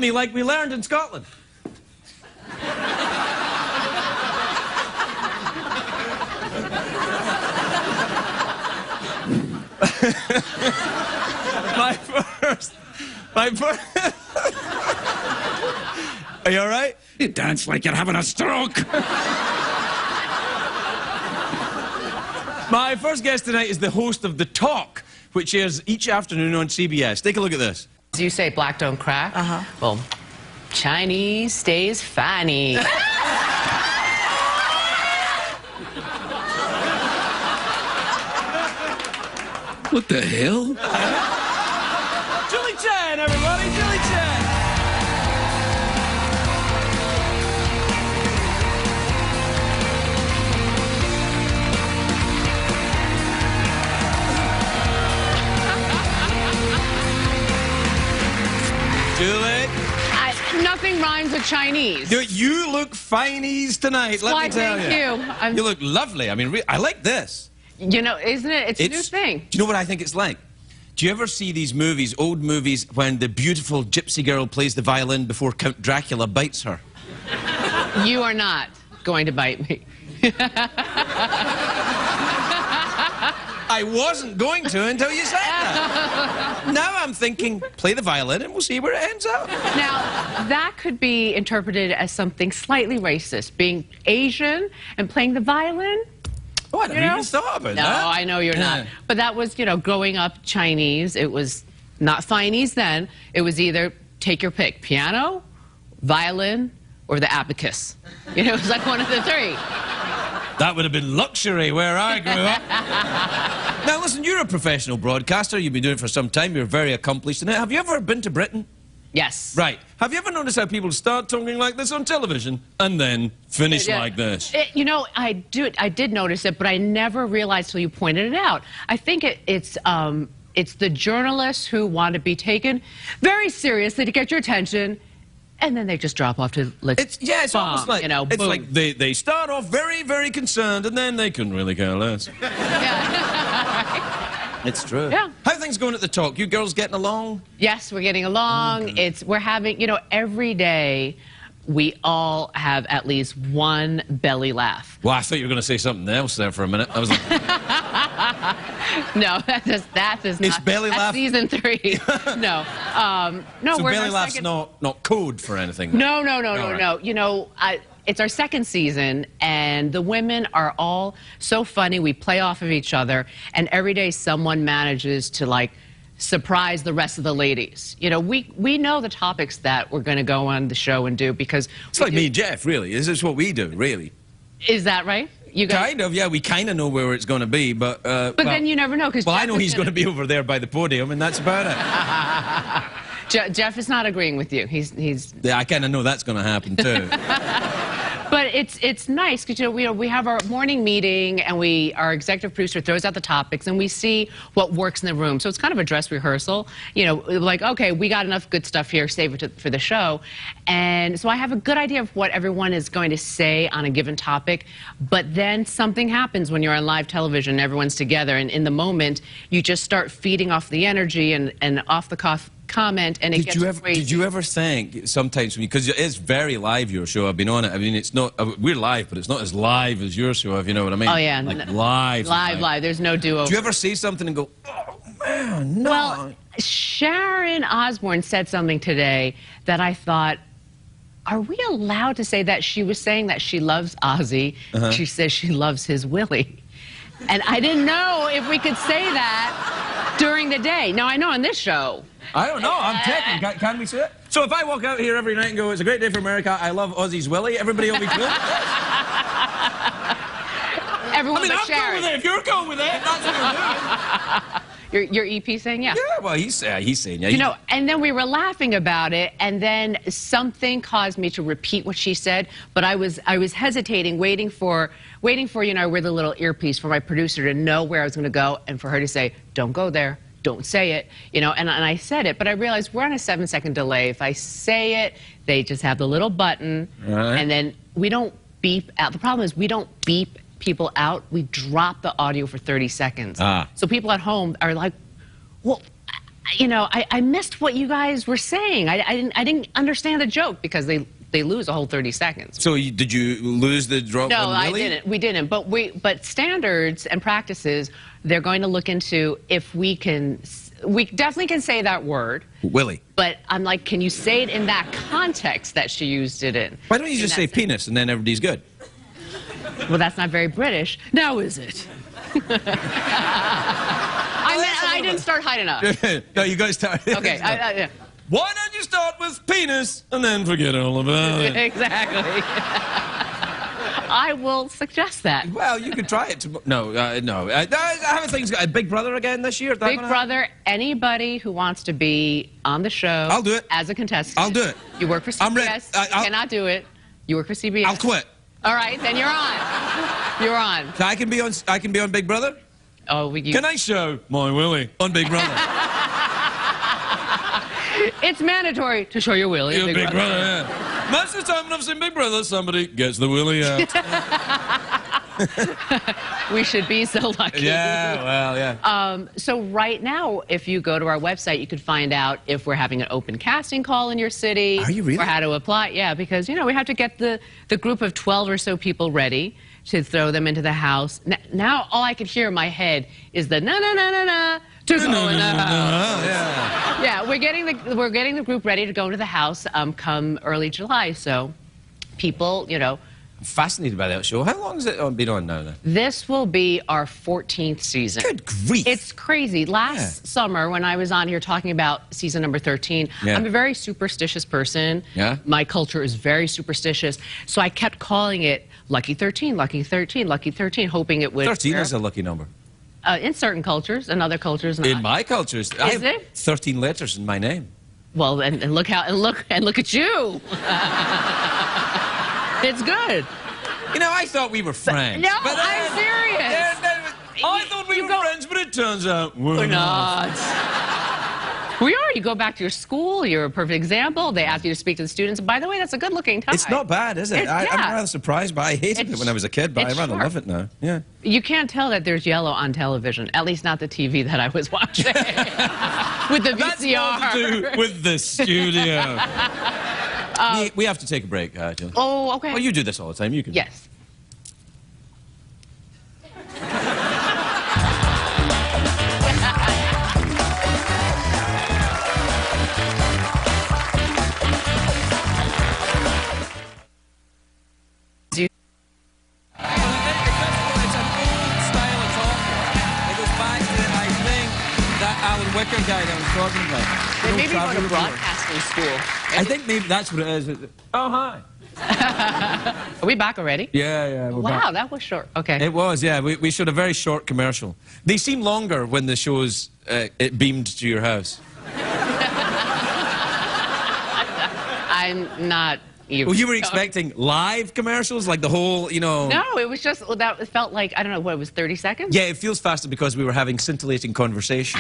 me like we learned in Scotland. My first... Are you all right? You dance like you're having a stroke. My first guest tonight is the host of The Talk, which airs each afternoon on CBS. Take a look at this. You say black don't crack? Uh-huh. Well, Chinese stays funny. What the hell? Julie Chen, everybody! Julie Chen! Julie? Nothing rhymes with Chinese. You look finies tonight, let me tell you. Thank you. You look lovely. I mean, I like this. You know, isn't it? It's a new thing. Do you know what I think it's like? Do you ever see these movies, old movies, when the beautiful gypsy girl plays the violin before Count Dracula bites her? You are not going to bite me. I wasn't going to until you said that. Now I'm thinking, play the violin and we'll see where it ends up. Now, that could be interpreted as something slightly racist. Being Asian and playing the violin. Oh, I never even thought about that. No, I know you're not. But that was, you know, growing up Chinese, it was not finies then. It was either take your pick, piano, violin, or the abacus. You know, it was like one of the three. That would have been luxury where I grew up. Now, listen, you're a professional broadcaster. You've been doing it for some time. You're very accomplished in it. Have you ever been to Britain? Yes. Right. Have you ever noticed how people start talking like this on television and then finish like this? You know, I did notice it, but I never realized till you pointed it out. I think it's the journalists who want to be taken very seriously to get your attention, and then they just drop off to it's almost like, you know, it's boom. like they start off very, very concerned, and then they couldn't really care less. Yeah. It's true. Yeah. How are things going at the Talk? You girls getting along? Yes, we're getting along. Okay. We're having, you know, every day we all have at least one belly laugh. Well, I thought you were going to say something else there for a minute. I was like... No, that is not. It's belly laugh? Season 3. No. No, so we're belly laugh's not code for anything? No. Right. You know, it's our second season, and the women are all so funny. We play off of each other, and every day someone manages to, like, surprise the rest of the ladies. You know, we know the topics that we're going to go on the show and do because... It's like me and Jeff, really. This is what we do, really. Is that right? You guys... Kind of, yeah. We kind of know where it's going to be, but... But then you never know, because... Well, I know he's going to be over there by the podium, and that's about it. Jeff is not agreeing with you. He's... Yeah, I kind of know that's going to happen, too. But it's nice because, you know, we have our morning meeting, and our executive producer throws out the topics, and we see what works in the room. So it's kind of a dress rehearsal. You know, like, okay, we got enough good stuff here, save it for the show. And so I have a good idea of what everyone is going to say on a given topic, but then something happens when you're on live television and everyone's together, and in the moment, you just start feeding off the energy and off the cuff comment, and it gets crazy. Did you ever think sometimes, because it is very live, your show, I've been on it, I mean, it's not, we're live, but it's not as live as your show, if you know what I mean. Oh, yeah. Like live. There's no do-over. Do you ever say something and go, oh, man, no. Well, Sharon Osbourne said something today that I thought, are we allowed to say that? She was saying that she loves Ozzy. She says she loves his Willie. And I didn't know if we could say that during the day. Now, I know on this show. I don't know. I'm checking. Can we say it? So if I walk out here every night and go, it's a great day for America, I love Ozzy's Willie, everybody will be cool? Everyone I mean, I'm cool with it. If you're cool with it, that's what you're doing. Your EP saying yeah? Yeah, well, he's saying yeah. You know, and then we were laughing about it, and then something caused me to repeat what she said, but I was hesitating, waiting for, you know, with a little earpiece for my producer to know where I was going to go, and for her to say, don't go there. Don't say it, you know, and I said it, but I realized we're on a 7-second delay. If I say it, they just have the little button, and then we don't beep out. The problem is we don't beep people out. We drop the audio for 30 seconds. So people at home are like, well, you know, I missed what you guys were saying. I didn't understand the joke because they lose a whole 30 seconds. So did you lose the drop? No, one, really? I didn't. We didn't. But standards and practices, they're going to look into if we can. We definitely can say that word. Willie. But I'm like, can you say it in that context that she used it in? Why don't you just say penis and then everybody's good? Well, that's not very British. Now is it? I didn't start high enough. No, you guys start. Okay. Yeah. Why don't you start with penis and then forget all about it? Exactly. I will suggest that. Well, you could try it tomorrow. No. I have a thing. Big Brother again this year? Big Brother, anybody who wants to be on the show. I'll do it. As a contestant. I'll do it. You work for CBS. I'm ready. You cannot do it. You work for CBS. I'll quit. All right, then you're on. You're on. So I can be on Big Brother? Oh, Can I show my Willie on Big Brother? It's mandatory to show your Willie. Big Brother, yeah. Most of the time when I've seen Big Brother, somebody gets the Willie out. We should be so lucky. Yeah, well, yeah. So right now, if you go to our website, you could find out if we're having an open casting call in your city. Are you really? Or how to apply. Yeah, because, you know, we have to get the group of 12 or so people ready to throw them into the house. Now all I could hear in my head is the na-na-na-na-na to go in the house. Yeah. Yeah, we're getting the group ready to go into the house come early July. So people, you know. I'm fascinated by that show. How long has it been on now then? This will be our 14th season. Good grief. It's crazy. Last summer, when I was on here talking about season number 13, I'm a very superstitious person. Yeah. My culture is very superstitious. So I kept calling it Lucky 13, Lucky 13, Lucky 13, hoping it would... 13 is a lucky number. In certain cultures, and other cultures not. In my cultures, I have it? 13 letters in my name. Well, and look how look at you. It's good. You know, I thought we were friends. No, I'm serious. I thought we were friends, but it turns out we're not. We are. You go back to your school. You're a perfect example. They ask you to speak to the students. By the way, that's a good-looking tie. It's not bad, is it? I'm rather surprised, but I hated it when I was a kid, but I rather love it now. Yeah. You can't tell that there's yellow on television, at least not the TV that I was watching. With the VCR. That's more to do with the studio. We have to take a break, Jill. Oh, okay. Well, you do this all the time. You can. Yes. Wicker guy that was talking about. They maybe go to broadcasting school. I think maybe that's what it is. Oh, hi. Are we back already? Yeah, we're wow, back. that was short. Okay. It was, yeah. We showed a very short commercial. They seem longer when the show's it beamed to your house. I'm not... Well, you were expecting live commercials, like the whole, you know... No, it was just, that it felt like, I don't know, what, it was 30 seconds? Yeah, it feels faster because we were having scintillating conversation.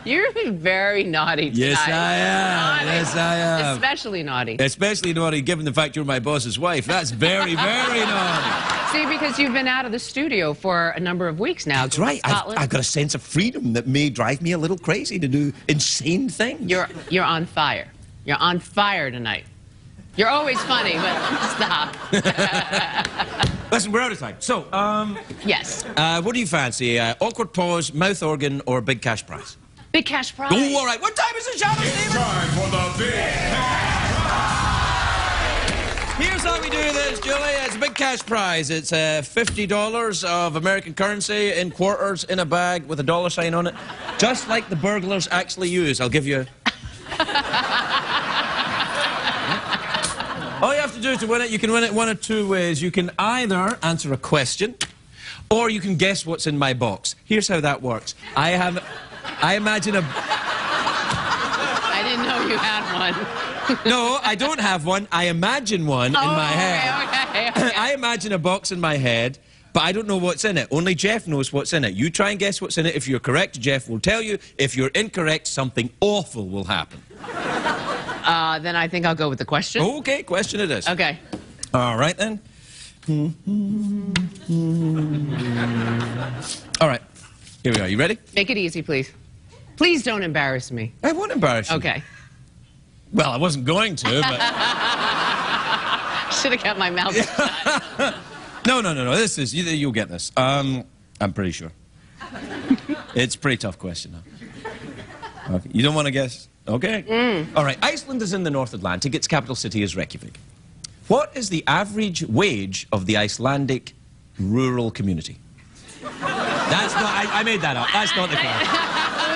You're very naughty tonight. Yes, I am. Naughty. Yes, I am. Especially naughty. Especially naughty, given the fact you're my boss's wife. That's very, very naughty. See, because you've been out of the studio for a number of weeks now. That's right. I've got a sense of freedom that may drive me a little crazy to do insane things. You're on fire. You're on fire tonight. You're always funny, but stop. Listen, we're out of time. So, yes. What do you fancy? Awkward pause, mouth organ, or big cash prize? Big cash prize. Oh, all right. What time is it, Shadow Stephen? Time for the big cash prize! Here's how we do this, Julie. It's a big cash prize. It's $50 of American currency in quarters in a bag with a dollar sign on it, just like the burglars actually use. I'll give you... All you have to do to win it, you can win it one of two ways. You can either answer a question, or you can guess what's in my box. Here's how that works. I imagine a... I didn't know you had one. No, I don't have one. I imagine one in my head. Okay. I imagine a box in my head, but I don't know what's in it. Only Jeff knows what's in it. You try and guess what's in it. If you're correct, Jeff will tell you. If you're incorrect, something awful will happen. Then I think I'll go with the question. Okay, question it is. Okay. All right, then. All right. Here we are. You ready? Make it easy, please. Please don't embarrass me. I won't embarrass you. Okay. Well, I wasn't going to, but... Should have kept my mouth shut. No. This is... You'll get this. I'm pretty sure. It's a pretty tough question, though. Okay. You don't want to guess? Okay. All right. Iceland is in the North Atlantic. Its capital city is Reykjavik. What is the average wage of the Icelandic rural community? That's not... I made that up. That's not the question. I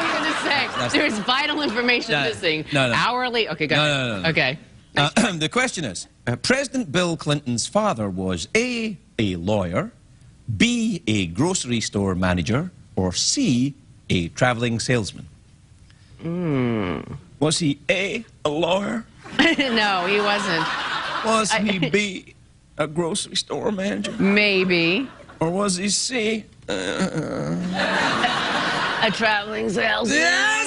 was going to say, there's vital information missing. No. Hourly? Okay, go ahead. No. Okay. The question is, President Bill Clinton's father was A, a lawyer, B, a grocery store manager, or C, a traveling salesman? Was he A, a lawyer? No, he wasn't. Was he B, a grocery store manager? Maybe. Or was he C, A traveling salesman. Yeah!